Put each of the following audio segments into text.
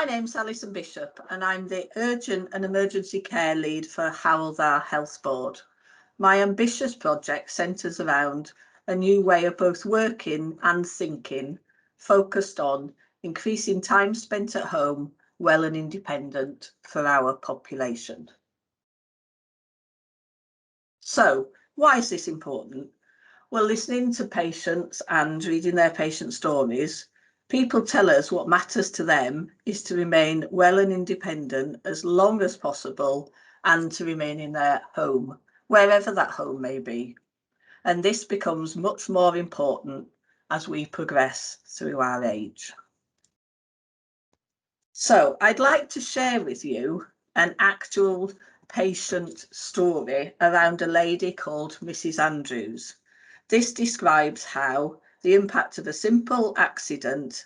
My name's Alison Bishop and I'm the Urgent and Emergency Care Lead for Hywel Health Board. My ambitious project centres around a new way of both working and thinking, focused on increasing time spent at home, well and independent for our population. So, why is this important? Well, listening to patients and reading their patient stories, people tell us what matters to them is to remain well and independent as long as possible and to remain in their home, wherever that home may be. And this becomes much more important as we progress through our age. So I'd like to share with you an actual patient story around a lady called Mrs. Andrews. This describes how the impact of a simple accident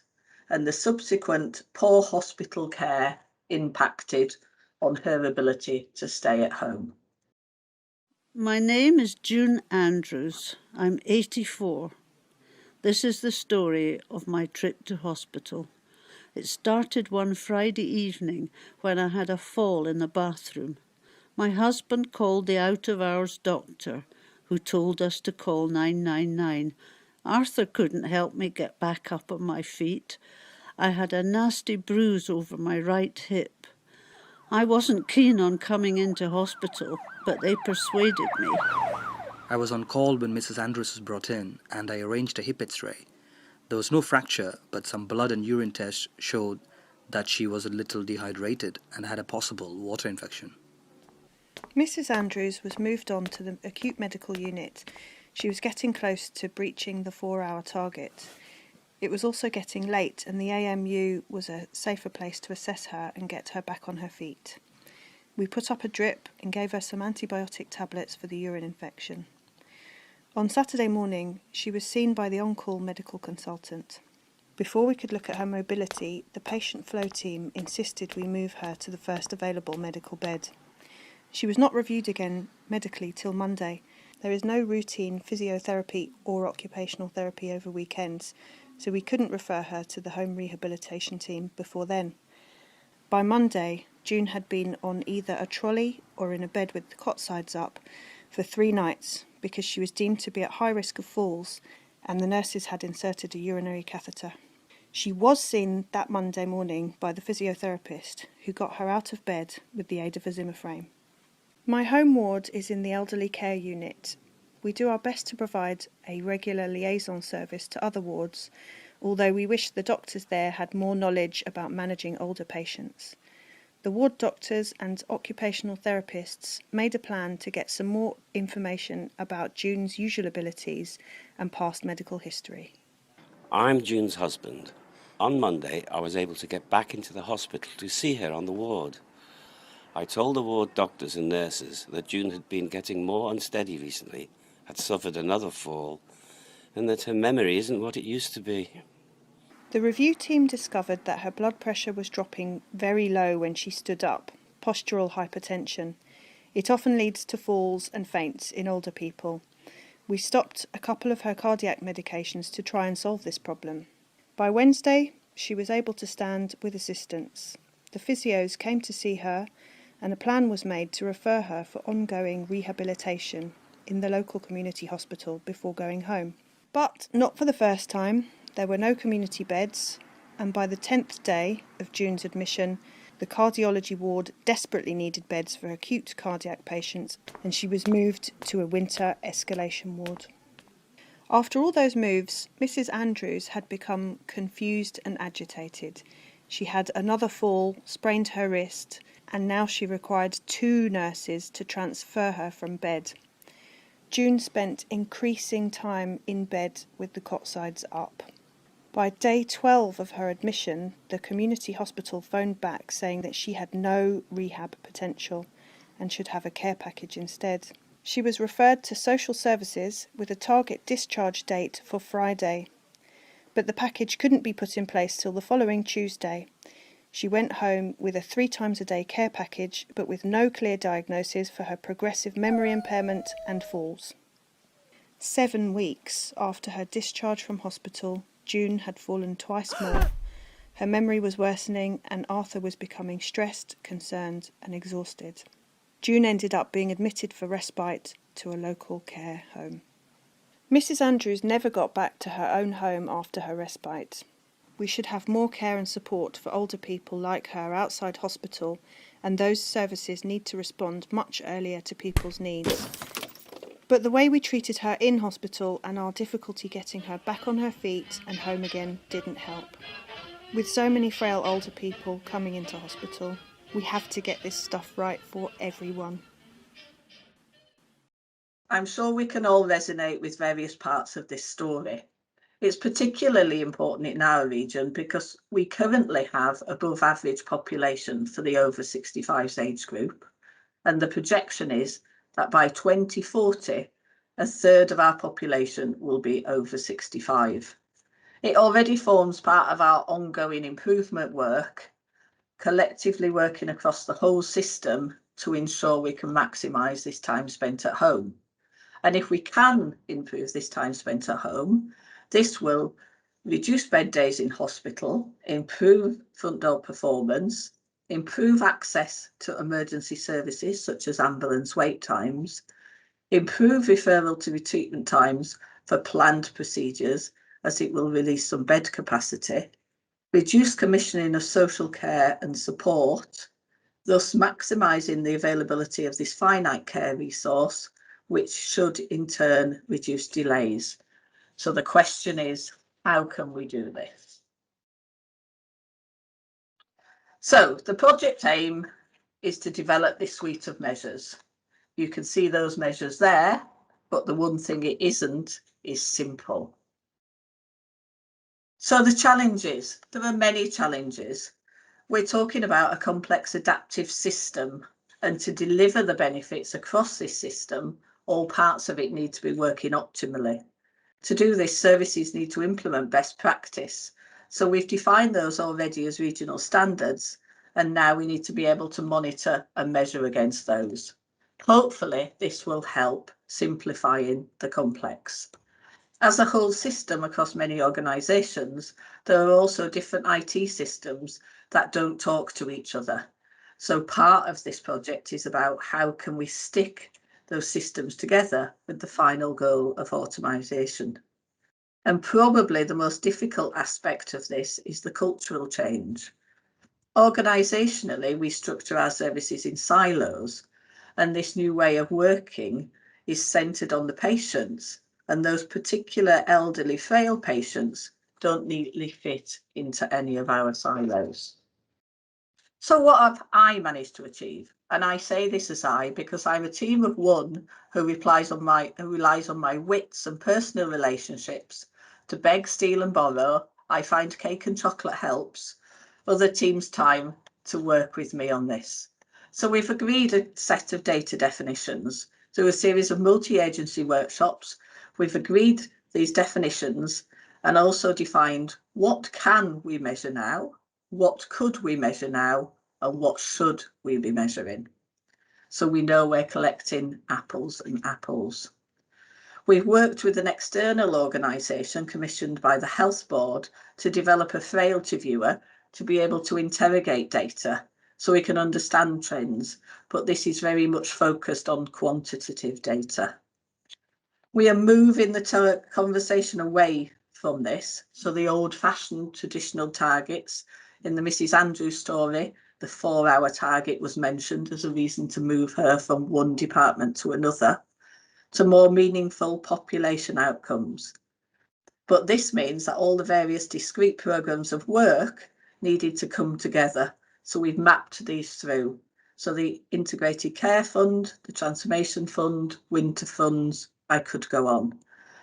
and the subsequent poor hospital care impacted on her ability to stay at home. My name is June Andrews. I'm 84. This is the story of my trip to hospital. It started one Friday evening when I had a fall in the bathroom. My husband called the out-of-hours doctor, who told us to call 999. Arthur couldn't help me get back up on my feet. I had a nasty bruise over my right hip. I wasn't keen on coming into hospital, but they persuaded me. I was on call when Mrs. Andrews was brought in, and I arranged a hip X-ray. There was no fracture, but some blood and urine tests showed that she was a little dehydrated and had a possible water infection. Mrs. Andrews was moved on to the acute medical unit. She was getting close to breaching the 4-hour target. It was also getting late, and the AMU was a safer place to assess her and get her back on her feet. We put up a drip and gave her some antibiotic tablets for the urine infection. On Saturday morning, she was seen by the on-call medical consultant. Before we could look at her mobility, the patient flow team insisted we move her to the first available medical bed. She was not reviewed again medically till Monday. There is no routine physiotherapy or occupational therapy over weekends, so we couldn't refer her to the home rehabilitation team before then. By Monday, June had been on either a trolley or in a bed with the cot sides up for 3 nights because she was deemed to be at high risk of falls and the nurses had inserted a urinary catheter. She was seen that Monday morning by the physiotherapist who got her out of bed with the aid of a Zimmer frame. My home ward is in the elderly care unit. We do our best to provide a regular liaison service to other wards, although we wish the doctors there had more knowledge about managing older patients. The ward doctors and occupational therapists made a plan to get some more information about June's usual abilities and past medical history. I'm June's husband. On Monday, I was able to get back into the hospital to see her on the ward. I told the ward doctors and nurses that June had been getting more unsteady recently, had suffered another fall, and that her memory isn't what it used to be. The review team discovered that her blood pressure was dropping very low when she stood up, postural hypertension. It often leads to falls and faints in older people. We stopped a couple of her cardiac medications to try and solve this problem. By Wednesday, she was able to stand with assistance. The physios came to see her, and a plan was made to refer her for ongoing rehabilitation in the local community hospital before going home. But not for the first time. There were no community beds, and by the 10th day of June's admission, the cardiology ward desperately needed beds for acute cardiac patients, and she was moved to a winter escalation ward. After all those moves, Mrs. Andrews had become confused and agitated. She had another fall, sprained her wrist, and now she required 2 nurses to transfer her from bed. June spent increasing time in bed with the cot sides up. By day 12 of her admission, the community hospital phoned back saying that she had no rehab potential and should have a care package instead. She was referred to social services with a target discharge date for Friday, but the package couldn't be put in place till the following Tuesday. She went home with a 3 times a day care package, but with no clear diagnosis for her progressive memory impairment and falls. 7 weeks after her discharge from hospital, June had fallen twice more. Her memory was worsening and Arthur was becoming stressed, concerned and exhausted. June ended up being admitted for respite to a local care home. Mrs. Andrews never got back to her own home after her respite. We should have more care and support for older people like her outside hospital, and those services need to respond much earlier to people's needs. But the way we treated her in hospital and our difficulty getting her back on her feet and home again didn't help. With so many frail older people coming into hospital, we have to get this stuff right for everyone. I'm sure we can all resonate with various parts of this story. It's particularly important in our region because we currently have above average population for the over 65s age group, and the projection is that by 2040, a third of our population will be over 65. It already forms part of our ongoing improvement work, collectively working across the whole system to ensure we can maximise this time spent at home. And if we can improve this time spent at home, this will reduce bed days in hospital, improve front door performance, improve access to emergency services such as ambulance wait times, improve referral to treatment times for planned procedures as it will release some bed capacity, reduce commissioning of social care and support, thus maximising the availability of this finite care resource, which should in turn reduce delays. So the question is, how can we do this? So the project aim is to develop this suite of measures. You can see those measures there, but the one thing it isn't is simple. So the challenges, there are many challenges. We're talking about a complex adaptive system, and to deliver the benefits across this system, all parts of it need to be working optimally. To do this, services need to implement best practice. So we've defined those already as regional standards, and now we need to be able to monitor and measure against those. Hopefully, this will help simplifying the complex. As a whole system across many organisations, there are also different IT systems that don't talk to each other. So part of this project is about how can we stick those systems together with the final goal of automisation. And probably the most difficult aspect of this is the cultural change. Organisationally, we structure our services in silos, and this new way of working is centred on the patients, and those particular elderly frail patients don't neatly fit into any of our silos. So what have I managed to achieve? And I say this as I because I'm a team of one who relies on my wits and personal relationships to beg, steal and borrow. I find cake and chocolate helps. Other teams' time to work with me on this. So we've agreed a set of data definitions through a series of multi-agency workshops. We've agreed these definitions and also defined what can we measure now, what could we measure now, and what should we be measuring? So we know we're collecting apples and apples. We've worked with an external organisation commissioned by the Health Board to develop a frailty viewer to be able to interrogate data so we can understand trends, but this is very much focused on quantitative data. We are moving the conversation away from this, so the old-fashioned traditional targets. In the Mrs. Andrews story, the 4-hour target was mentioned as a reason to move her from one department to another, to more meaningful population outcomes. But this means that all the various discrete programmes of work needed to come together. So we've mapped these through. So the Integrated Care Fund, the Transformation Fund, Winter Funds, I could go on.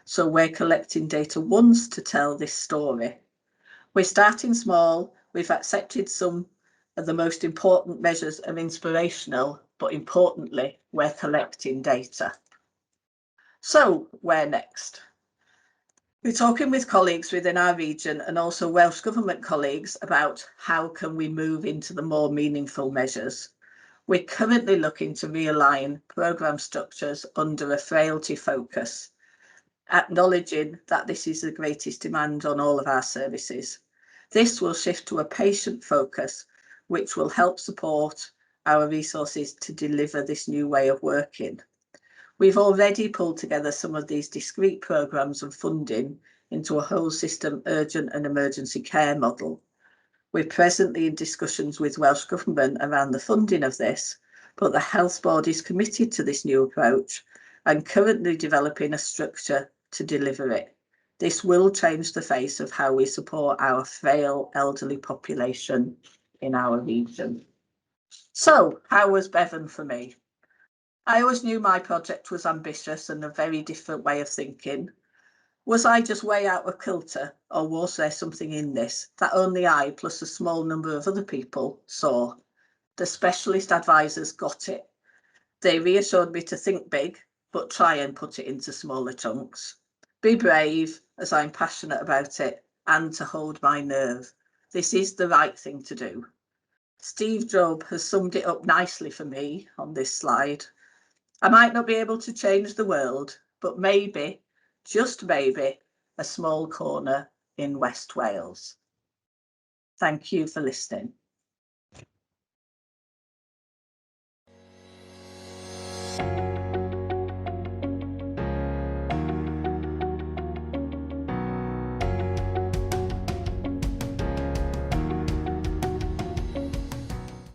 So we're collecting data once to tell this story. We're starting small. We've accepted some of the most important measures of inspirational, but importantly, we're collecting data. So where next? We're talking with colleagues within our region and also Welsh Government colleagues about how can we move into the more meaningful measures. We're currently looking to realign programme structures under a frailty focus, acknowledging that this is the greatest demand on all of our services. This will shift to a patient focus, which will help support our resources to deliver this new way of working. We've already pulled together some of these discrete programmes and funding into a whole system urgent and emergency care model. We're presently in discussions with Welsh Government around the funding of this, but the Health Board is committed to this new approach and currently developing a structure to deliver it. This will change the face of how we support our frail elderly population in our region. So, how was Bevan for me? I always knew my project was ambitious and a very different way of thinking. Was I just way out of kilter, or was there something in this that only I, plus a small number of other people, saw? The specialist advisors got it. They reassured me to think big, but try and put it into smaller chunks. Be brave, as I'm passionate about it, and to hold my nerve. This is the right thing to do. Steve Job has summed it up nicely for me on this slide. I might not be able to change the world, but maybe, just maybe, a small corner in West Wales. Thank you for listening.